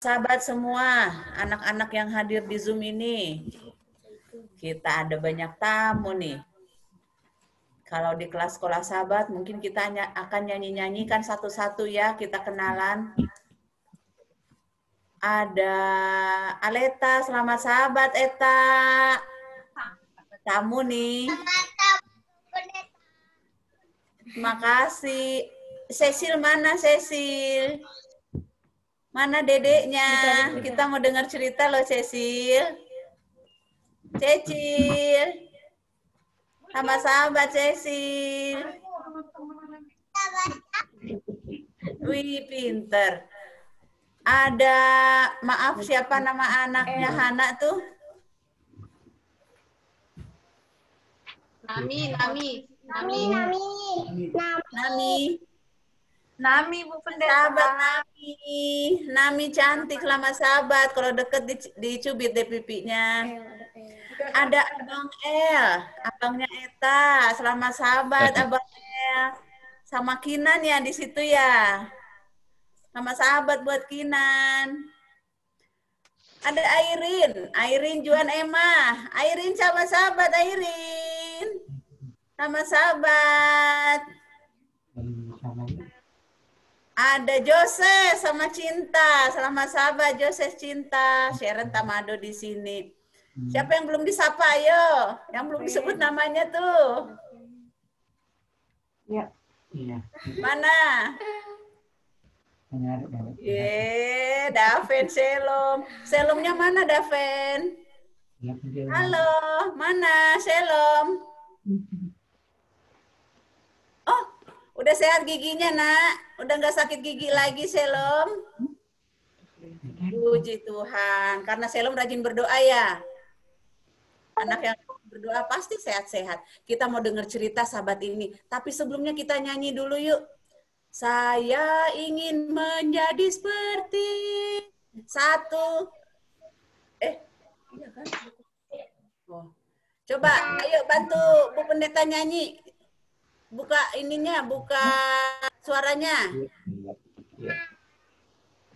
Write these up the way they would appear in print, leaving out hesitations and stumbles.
Sahabat semua, anak-anak yang hadir di Zoom ini, kita ada banyak tamu nih. Kalau di kelas sekolah sahabat, mungkin kita akan nyanyi-nyanyikan satu-satu ya, kita kenalan. Ada Aleta, selamat sahabat Eta. Tamu nih. Terima kasih. Cecil mana Cecil? Mana dedeknya? Kita mau dengar cerita loh Cecil. Cecil. Sama sahabat Cecil. Wih, pinter. Ada, maaf siapa nama anaknya Hana tuh? Nami, Bu Pendeta. Sahabat Nami. Nami cantik lama sahabat. Kalau deket dicubit deh pipinya. Ada Abang El. Abangnya Eta. Selamat sahabat Abang El. Sama Kinan ya di situ ya. Sama sahabat buat Kinan. Ada Airin. Airin Juan Emma. Airin sama sahabat Airin. Sama sahabat. Ada Jose sama Cinta, selamat sahabat Jose Cinta, Sharon Tamado di sini. Siapa yang belum disapa, ayo? Yang belum disebut namanya tuh. Ya. Mana? Daven Selom. Selomnya mana Daven? Halo, mana Selom? Oh, udah sehat giginya, Nak? Udah nggak sakit gigi lagi, Selom? Puji Tuhan. Karena Selom rajin berdoa ya. Anak yang berdoa pasti sehat-sehat. Kita mau dengar cerita sahabat ini. Tapi sebelumnya kita nyanyi dulu yuk. Saya ingin menjadi seperti satu. Iya kan? Oh. Coba, ayo bantu Bu Pendeta nyanyi. Buka ininya, buka suaranya.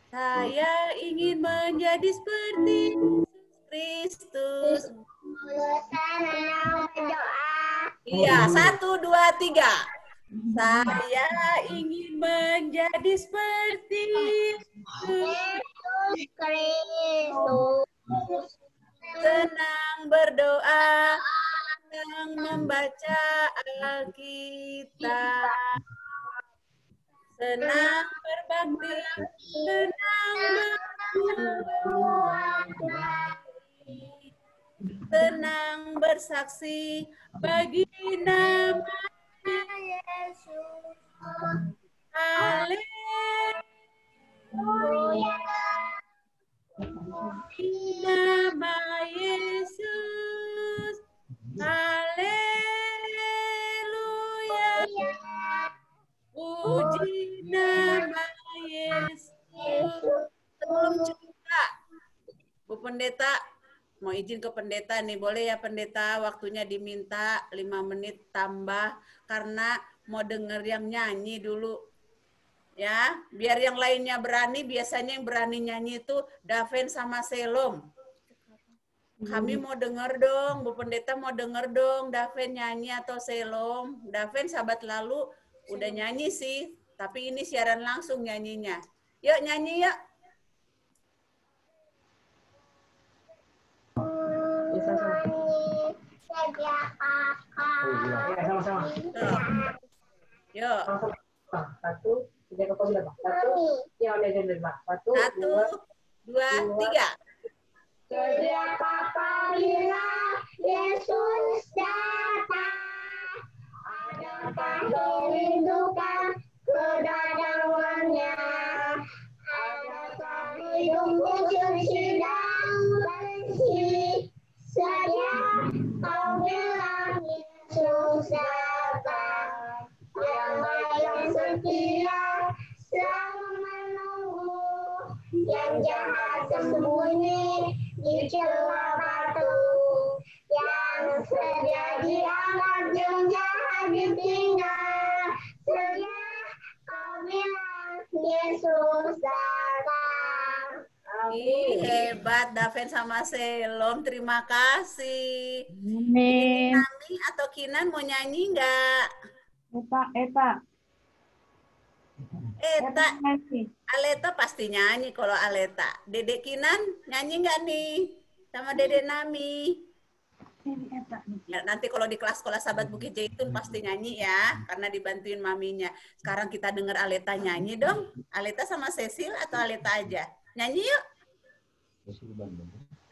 Saya ingin menjadi seperti Kristus. Iya, 1, 2, 3. Saya ingin menjadi seperti Kristus. Senang berdoa, senang membaca Alkitab. Senang berbakti, senang senang bersaksi bagi nama Yesus. Haleluya. Nama Yesus. Haleluya. Puji nama Yesus. Sebelum cerita, Bu Pendeta, mau izin ke pendeta nih, boleh ya pendeta, waktunya diminta 5 menit tambah, karena mau denger yang nyanyi dulu. Ya, biar yang lainnya berani, biasanya yang berani nyanyi itu Daven sama Selom. Kami mau denger dong, Bu Pendeta mau denger dong, Daven nyanyi atau Selom. Daven sahabat lalu udah nyanyi sih, tapi ini siaran langsung nyanyinya. Yuk nyanyi yuk. Sama-sama. Yuk. 1, 3, 1, 2, 3. Setiap apabila Yesus datang, adakah kerindukan kedatangannya? Adakah hidupmu sedang bersih? Setiap kau bilang Yesus datang, yang setia selalu menunggu, yang jahat sembunyi di celah batu, yang sedia dianggap yang jahat ditinggal. Setiap kau bilang Yesus datang. Ih, hebat Daven sama Selom. Terima kasih. Ini Amin. Nami atau Kinan mau nyanyi nggak? Eta Eta, nyanyi. Aleta pasti nyanyi kalau Aleta. Dedek Kinan nyanyi nggak nih? Sama Dedek Nami. Ini Eta nih. Ya, nanti kalau di kelas sekolah Sahabat Bukit Jaitun pasti nyanyi ya, karena dibantuin maminya. Sekarang kita dengar Aleta nyanyi dong. Aleta sama Cecil atau Aleta aja? Nyanyi yuk.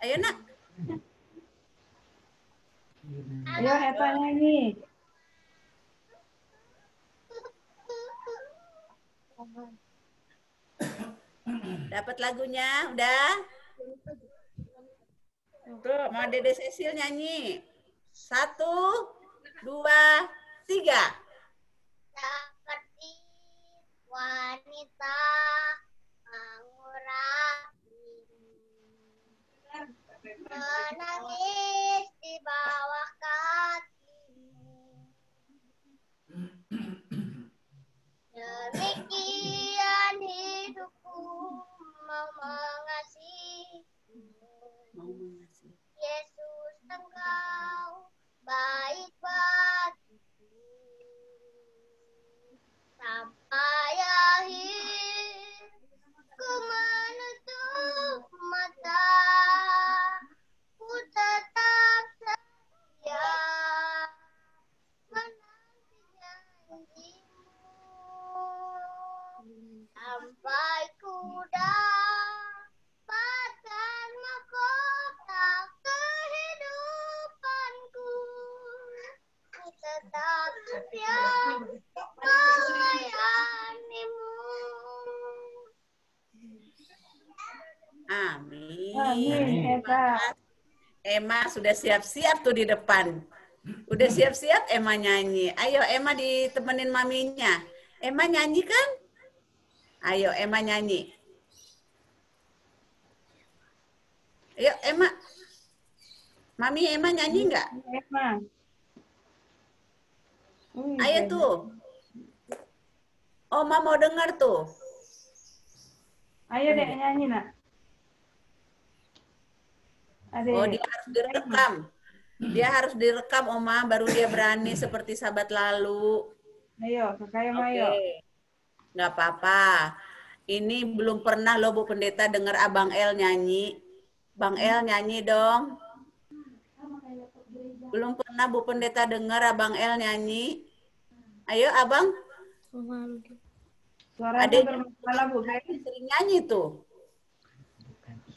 Ayo nak. Ayo Eta nyanyi. Dapat lagunya? Udah? Tuh, mau Dede Cecil nyanyi. 1, 2, 3. Seperti wanita mengurapi, menangis di bawah kakimu. Demikian hidupku mau mengasihimu. Yesus, Engkau baik bagiku. Sampai akhir ku menutup mata, ku tetap setia menanti janjimu. Sampai ku dapatkan mahkota kehidupanku, ku tetap setia melayanimu. Amin. Amin Eta. Emma sudah siap-siap tuh di depan. Udah siap-siap Emma nyanyi. Ayo Emma ditemenin maminya. Emma nyanyi kan? Ayo Emma nyanyi. Ayo Emma. Mami Emma nyanyi nggak? Emma. Ayo tuh. Oma mau dengar tuh. Ayo Dek nyanyi nak. Adek. Oh, dia harus direkam. Dia harus direkam, Oma, baru dia berani seperti sahabat lalu. Ayo, kakak yang Oke. ayo. Nggak apa-apa. Ini belum pernah loh Bu Pendeta dengar Abang El nyanyi. Bang El nyanyi dong. Belum pernah Bu Pendeta dengar Abang El nyanyi. Ayo, Abang. Suaranya Adeknya bermasalah Bu. sering nyanyi tuh.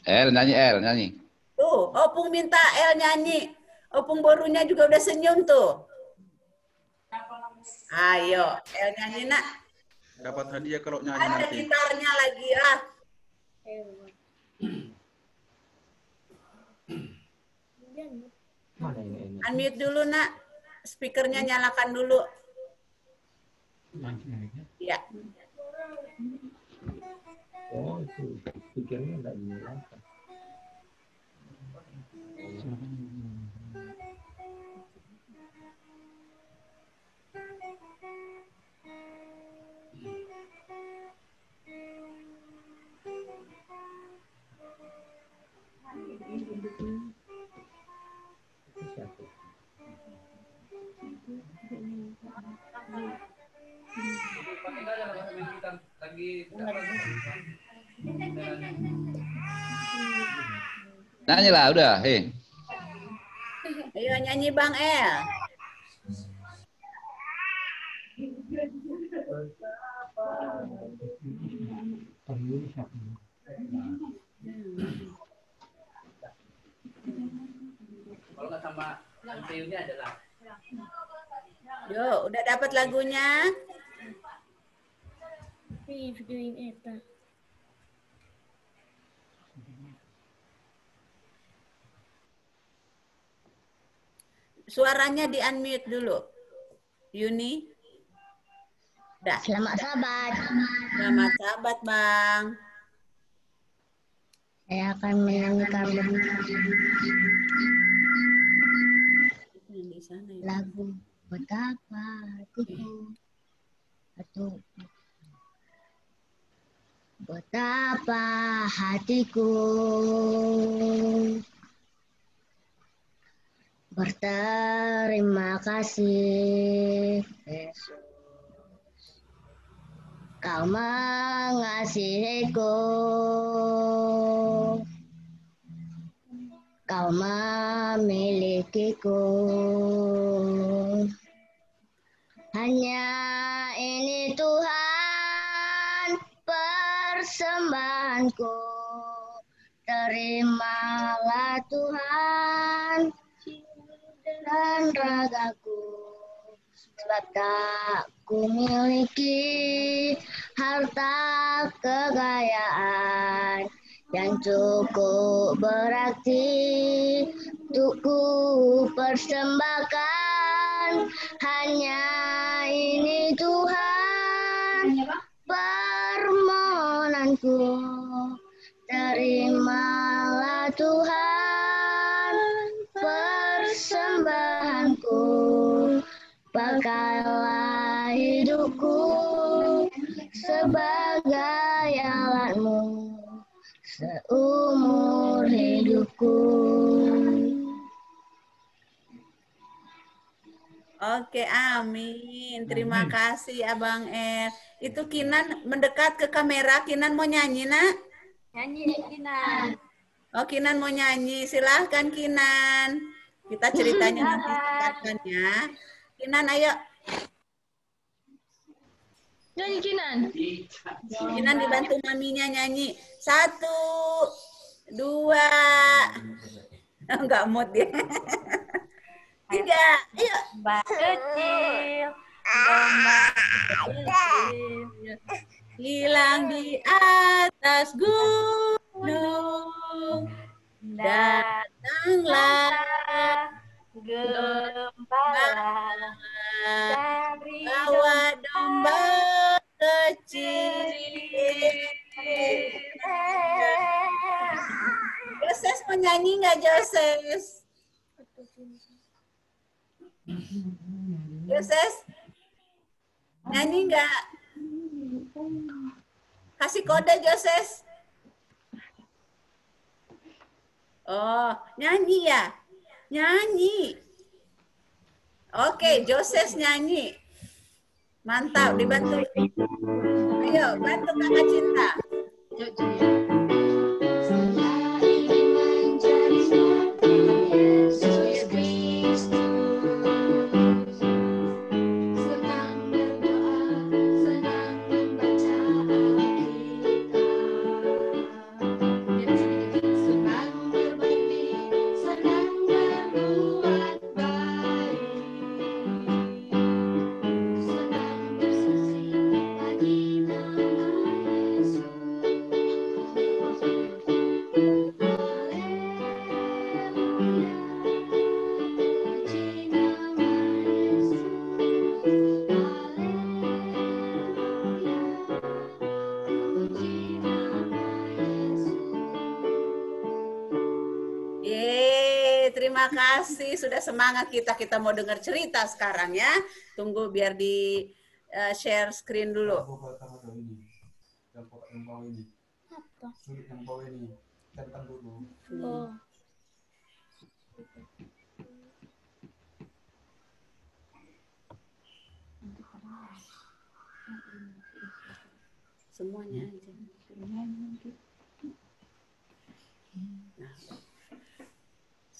El nyanyi. Tuh, Opung minta El nyanyi. Opung borunya juga udah senyum tuh. Ayo, El nyanyi nak. Dapat hadiah kalau nyanyi Ada nanti. gitarnya lagi ah. Unmute dulu nak. Speakernya nyalakan dulu. Ya. Oh, itu pikirnya enggak dinyalakan. Nyanyi lah udah, hei. Ayo nyanyi Bang El. Kalau nggak sama MPU-nya adalah. Yo, udah dapat lagunya? Videoin Eta. Suaranya di unmute dulu. Yuni. Dah. Selamat sahabat. Selamat sahabat Bang. Saya akan menyanyikan Yang di sana ya. lagu Betapa Hatiku. Satu. Betapa hatiku berterima kasih, Yesus. Kau mengasihiku, kau memilikiku. Hanya ini Tuhan persembahanku. Terimalah Tuhan dan ragaku, sebab tak ku miliki harta kekayaan yang cukup berarti untuk ku persembahkan. Hanya ini Tuhan permohonanku. Terimalah Tuhan persembahanku. Pakailah hidupku sebagai alatmu seumur hidupku. Oke, amin. Terima kasih Abang Er. Itu Kinan mendekat ke kamera. Kinan mau nyanyi, Nak? Nyanyi Kinan. Oh, Kinan mau nyanyi. Silahkan, Kinan. Kita ceritanya nanti silahkan ya. Kinan, ayo. Nyanyi Kinan. Kinan dibantu maminya nyanyi. 1, 2. Enggak mood dia. 3, ayo. Domba kecil, domba kecil. Hilang di atas gunung. Datanglah Gembala dari bawa domba kecil. Joses mau nyanyi nggak, Joses? Joses, nyanyi nggak? Kasih kode, Joses. Oh, nyanyi ya? Nyanyi. Oke, Joses nyanyi. Mantap, dibantu. Ayo, bantu Kakak Cinta. Terima kasih sudah semangat kita. Kita mau dengar cerita sekarang ya. Tunggu biar di share screen dulu. Semuanya aja. Nah.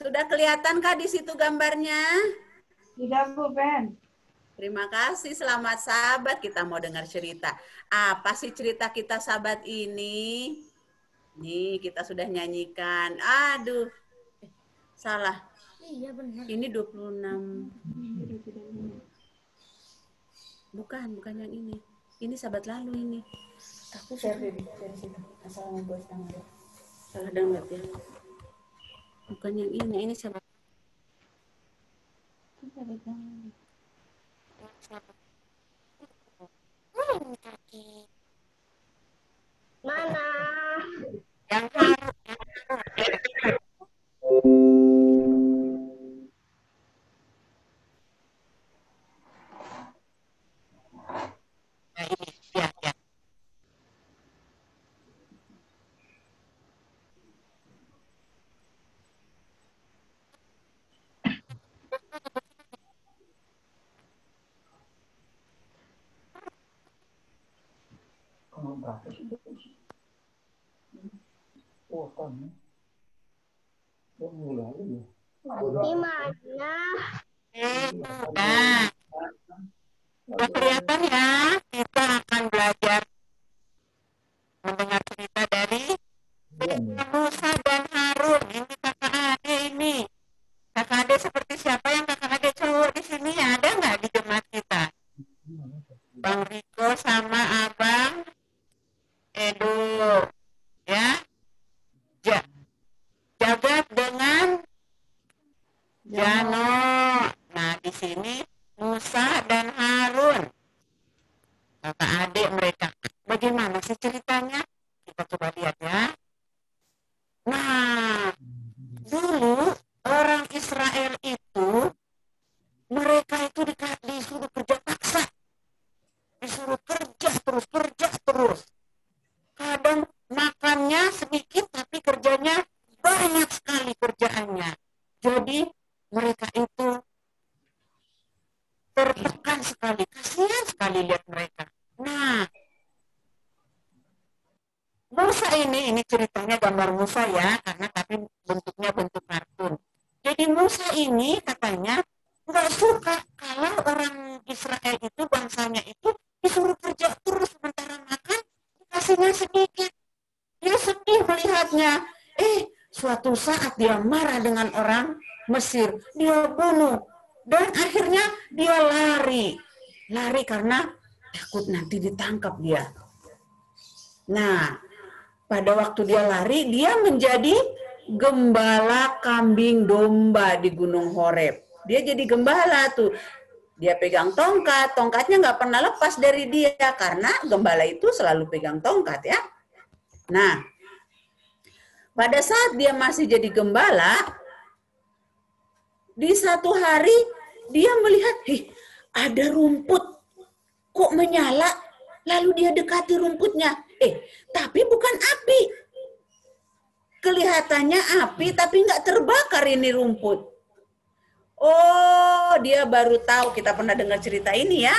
Sudah kelihatankah di situ gambarnya? Tidak, Bu Ben. Terima kasih, selamat sahabat. Kita mau dengar cerita. Apa sih cerita kita sahabat ini? Nih, kita sudah nyanyikan. Aduh, salah. Iya benar. Ini 26. Bukan yang ini. Ini sahabat lalu ini. Aku share di situ. Asal mau buat download. Salah download ya. Bukan yang ini sahabat. Mana? Oh, kan. Oh, mulai ya. Gimana? Nah, udah kelihatan ya, kita akan belajar mendengar cerita dari Musa dan Harun. Ini kakak adik ini. Kakak adik seperti siapa yang kakak adik cowok di sini? Ada nggak di jemaat kita? Bang Riko sama Abang Edo. Ya. Jagat dengan Jano. Nah, di sini Musa dan Harun. Kakak adik mereka. Bagaimana sih ceritanya? Kita coba lihat ya. Nah, dulu orang Israel itu, mereka itu disuruh kerja paksa. Disuruh kerja terus. Kadang makannya sedikit, tapi kerjanya banyak sekali kerjaannya. Jadi mereka itu tertekan sekali. Kasihan sekali lihat mereka. Nah, Musa ini ceritanya gambar Musa ya, karena tapi bentuknya bentuk kartun. Jadi Musa ini katanya nggak suka kalau orang Israel itu, bangsanya itu disuruh kerja terus, sementara makan dikasihnya sedikit. Dia sedih melihatnya. Suatu saat dia marah dengan orang Mesir, dia bunuh, dan akhirnya dia lari karena takut nanti ditangkap dia. Nah, pada waktu dia lari, dia menjadi gembala kambing domba di Gunung Horeb. Dia jadi gembala tuh. Dia pegang tongkat, tongkatnya nggak pernah lepas dari dia, karena gembala itu selalu pegang tongkat ya. Nah, pada saat dia masih jadi gembala, di satu hari dia melihat, ada rumput kok menyala, lalu dia dekati rumputnya. Tapi bukan api. Kelihatannya api, tapi nggak terbakar ini rumput. Oh, dia baru tahu, kita pernah dengar cerita ini ya.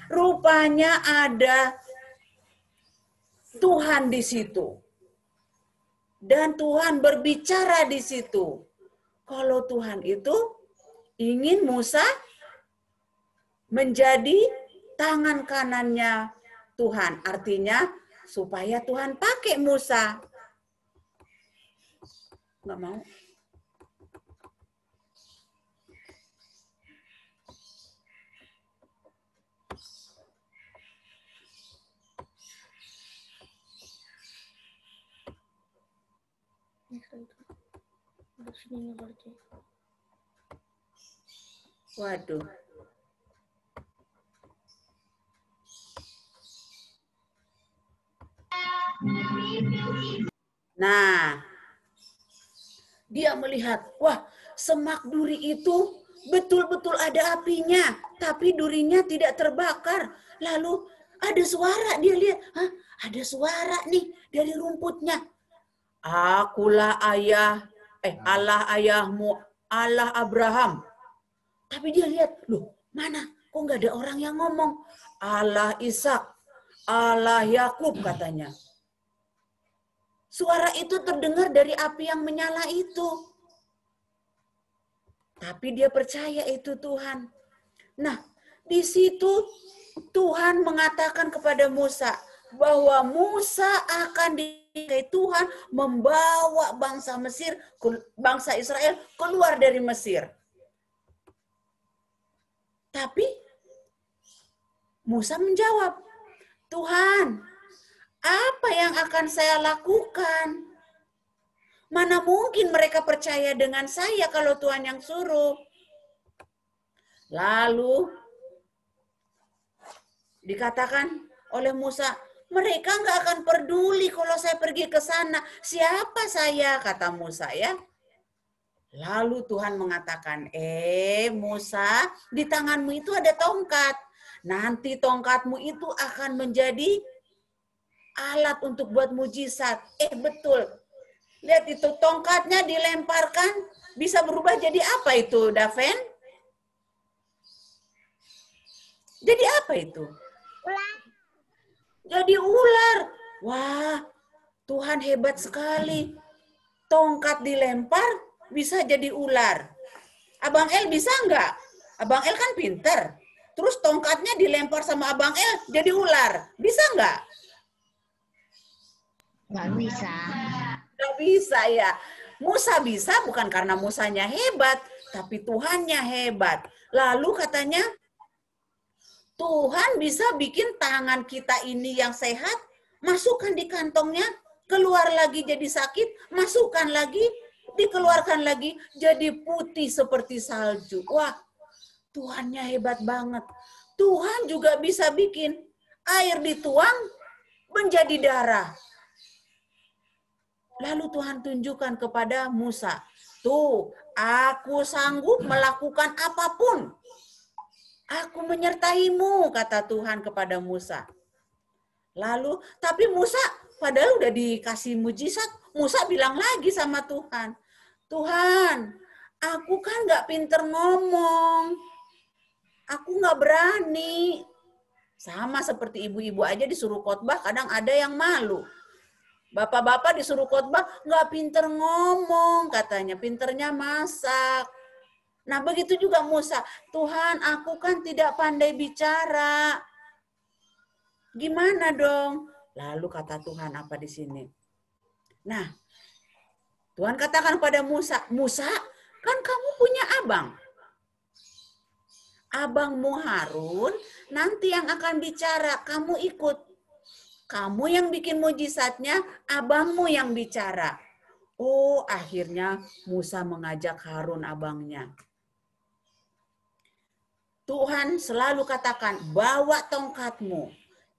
Rupanya ada Tuhan di situ. Dan Tuhan berbicara di situ. Kalau Tuhan itu ingin Musa menjadi tangan kanannya Tuhan. Artinya supaya Tuhan pakai Musa. Nggak mau. Waduh. Nah, dia melihat, wah, semak duri itu betul-betul ada apinya, tapi durinya tidak terbakar. Lalu ada suara, dia lihat, ada suara nih dari rumputnya. Akulah Allah ayahmu, Allah Abraham. Tapi dia lihat, loh, mana? Kok nggak ada orang yang ngomong? Allah Ishak, Allah Yakub katanya. Suara itu terdengar dari api yang menyala itu. Tapi dia percaya itu Tuhan. Nah, di situ Tuhan mengatakan kepada Musa bahwa Musa akan dipakai Tuhan membawa bangsa Mesir, bangsa Israel keluar dari Mesir. Tapi Musa menjawab, Tuhan, apa yang akan saya lakukan? Mana mungkin mereka percaya dengan saya kalau Tuhan yang suruh? Lalu dikatakan oleh Musa, mereka nggak akan peduli kalau saya pergi ke sana. Siapa saya? Kata Musa ya. Lalu Tuhan mengatakan, Musa, di tanganmu itu ada tongkat. Nanti tongkatmu itu akan menjadi alat untuk buat mujizat. Betul. Lihat itu, tongkatnya dilemparkan, bisa berubah jadi apa itu, Daven? Jadi apa itu? Ular. Jadi ular. Wah, Tuhan hebat sekali. Tongkat dilempar bisa jadi ular. Abang El bisa nggak? Abang El kan pinter. Terus tongkatnya dilempar sama Abang El jadi ular. Bisa nggak? Nggak bisa. Nggak bisa ya. Musa bisa bukan karena Musanya hebat, tapi Tuhannya hebat. Lalu katanya, Tuhan bisa bikin tangan kita ini yang sehat, masukkan di kantongnya, keluar lagi jadi sakit, masukkan lagi, dikeluarkan lagi, jadi putih seperti salju. Wah, Tuhannya hebat banget. Tuhan juga bisa bikin air dituang menjadi darah. Lalu Tuhan tunjukkan kepada Musa, tuh, aku sanggup melakukan apapun. Aku menyertaimu, kata Tuhan kepada Musa. Lalu, tapi Musa padahal udah dikasih mujizat, Musa bilang lagi sama Tuhan, Tuhan, aku kan nggak pinter ngomong, aku nggak berani. Sama seperti ibu-ibu aja disuruh khotbah, kadang ada yang malu. Bapak-bapak disuruh khotbah, nggak pinter ngomong, katanya, pinternya masak. Nah, begitu juga Musa. Tuhan, aku kan tidak pandai bicara. Gimana dong? Lalu kata Tuhan apa di sini? Nah, Tuhan katakan pada Musa, Musa, kan kamu punya abang. Abangmu Harun nanti yang akan bicara, kamu ikut. Kamu yang bikin mujizatnya, abangmu yang bicara. Oh, akhirnya Musa mengajak Harun abangnya. Tuhan selalu katakan, bawa tongkatmu.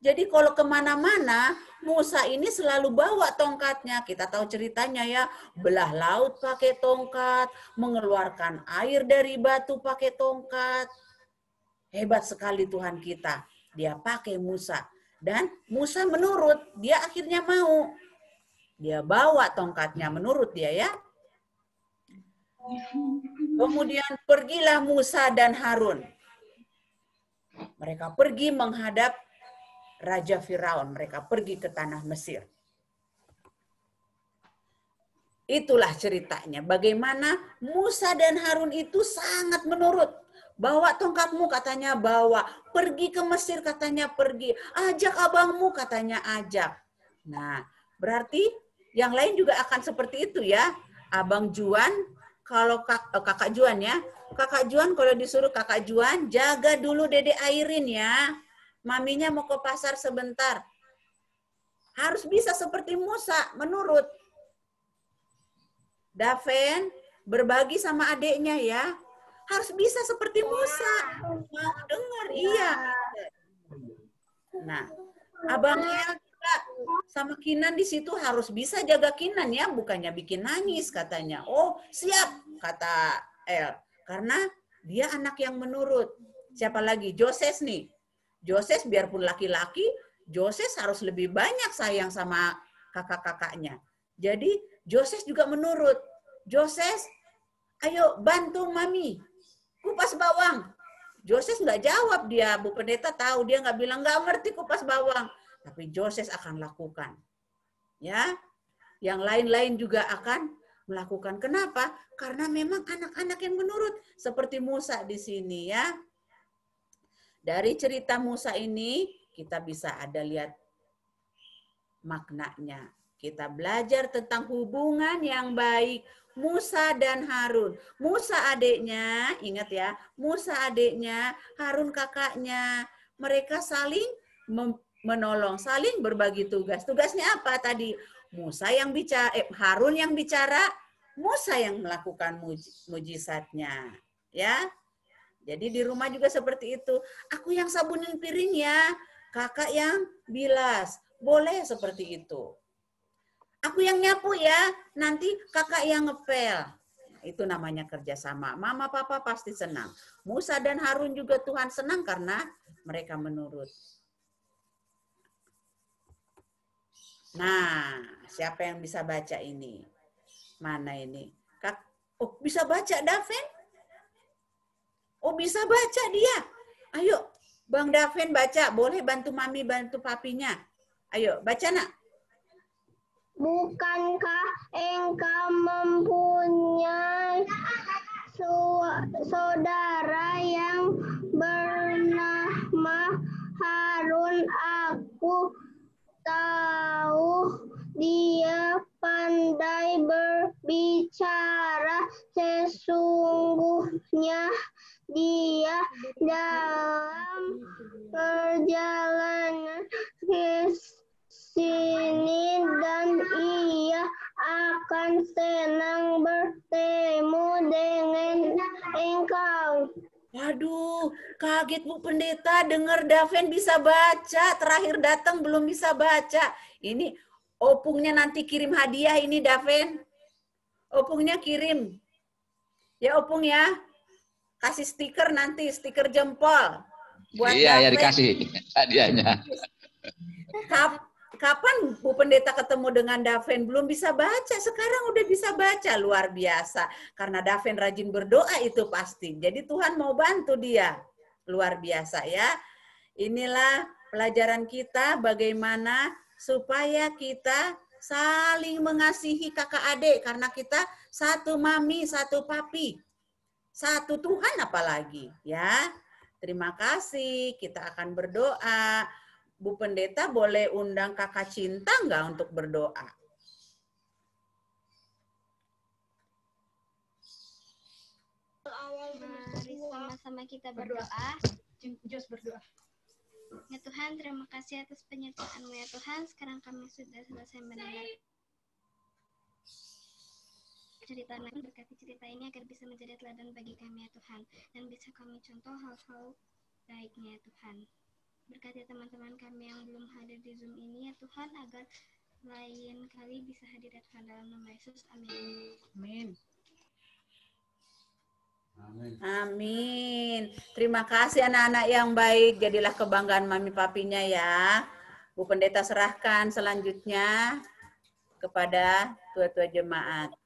Jadi kalau kemana-mana, Musa ini selalu bawa tongkatnya. Kita tahu ceritanya ya, belah laut pakai tongkat, mengeluarkan air dari batu pakai tongkat. Hebat sekali Tuhan kita. Dia pakai Musa. Dan Musa menurut, dia akhirnya mau. Dia bawa tongkatnya, menurut dia ya. Kemudian pergilah Musa dan Harun. Mereka pergi menghadap Raja Firaun. Mereka pergi ke tanah Mesir. Itulah ceritanya. Bagaimana Musa dan Harun itu sangat menurut. Bawa tongkatmu, katanya bawa. Pergi ke Mesir, katanya pergi. Ajak abangmu, katanya ajak. Nah, berarti yang lain juga akan seperti itu ya. Abang Juan, kalau kakak Juan ya. Kakak Juan kalau disuruh kakak Juan, jaga dulu Dede Airin ya. Maminya mau ke pasar sebentar. Harus bisa seperti Musa, menurut. Daven, berbagi sama adiknya ya. Harus bisa seperti Musa. Mau dengar, iya. Nah, Abang El juga sama Kinan di situ harus bisa jaga Kinan ya, bukannya bikin nangis katanya. Oh, siap, kata El. Karena dia anak yang menurut. Siapa lagi? Joses nih. Joses biarpun laki-laki, Joses harus lebih banyak sayang sama kakak-kakaknya. Jadi, Joses juga menurut. Joses, ayo bantu Mami. Kupas bawang. Joses nggak jawab dia, Bu Pendeta tahu, dia nggak bilang nggak ngerti kupas bawang. Tapi Joses akan lakukan. Ya, yang lain-lain juga akan melakukan. Kenapa? Karena memang anak-anak yang menurut. Seperti Musa di sini ya. Dari cerita Musa ini, kita bisa ada lihat maknanya. Kita belajar tentang hubungan yang baik Musa dan Harun. Musa adiknya, ingat ya, Musa adiknya, Harun kakaknya. Mereka saling menolong, saling berbagi tugas. Tugasnya apa tadi? Musa yang bicara, Harun yang bicara, Musa yang melakukan mujizatnya. Ya, jadi di rumah juga seperti itu. Aku yang sabunin piring ya, kakak yang bilas. Boleh seperti itu. Aku yang nyapu ya, nanti kakak yang ngepel. Itu namanya kerjasama. Mama, papa pasti senang. Musa dan Harun juga Tuhan senang karena mereka menurut. Nah, siapa yang bisa baca ini? Mana ini? Oh, bisa baca Daven? Oh, bisa baca dia. Ayo, Bang Daven baca. Boleh bantu mami, bantu papinya. Ayo, baca nak. bukankah engkau mempunyai saudara yang bernama Harun? Aku tahu dia pandai berbicara, sesungguhnya dia dalam perjalanan ke sini dan ia akan senang bertemu dengan engkau. Waduh, kaget Bu Pendeta dengar Daven bisa baca. Terakhir datang belum bisa baca. Ini opungnya nanti kirim hadiah ini Daven. Opungnya kirim. Ya Opung ya. Kasih stiker nanti, stiker jempol. Buat Iya, ya Daven. dikasih hadiahnya. Kapan Bu Pendeta ketemu dengan Daven? Belum bisa baca, sekarang udah bisa baca. Luar biasa. Karena Daven rajin berdoa itu pasti. Jadi Tuhan mau bantu dia. Luar biasa ya. Inilah pelajaran kita bagaimana supaya kita saling mengasihi kakak adik. Karena kita satu mami, satu papi. Satu Tuhan apalagi. Ya. Terima kasih. Kita akan berdoa. Bu Pendeta boleh undang kakak Cinta nggak untuk berdoa? Mari sama-sama kita berdoa. Jos berdoa. Ya Tuhan, terima kasih atas penyertaan-Mu ya Tuhan. Sekarang kami sudah selesai mendengar cerita lain, berkati cerita ini agar bisa menjadi teladan bagi kami ya Tuhan, dan bisa kami contoh hal-hal baiknya ya Tuhan. Berkati teman-teman kami yang belum hadir di Zoom ini ya Tuhan, agar lain kali bisa hadir ya Tuhan, dalam nama Yesus, amin. Amin. Amin. Terima kasih anak-anak yang baik. Jadilah kebanggaan mami papinya ya. Bu Pendeta serahkan selanjutnya kepada tua-tua jemaat.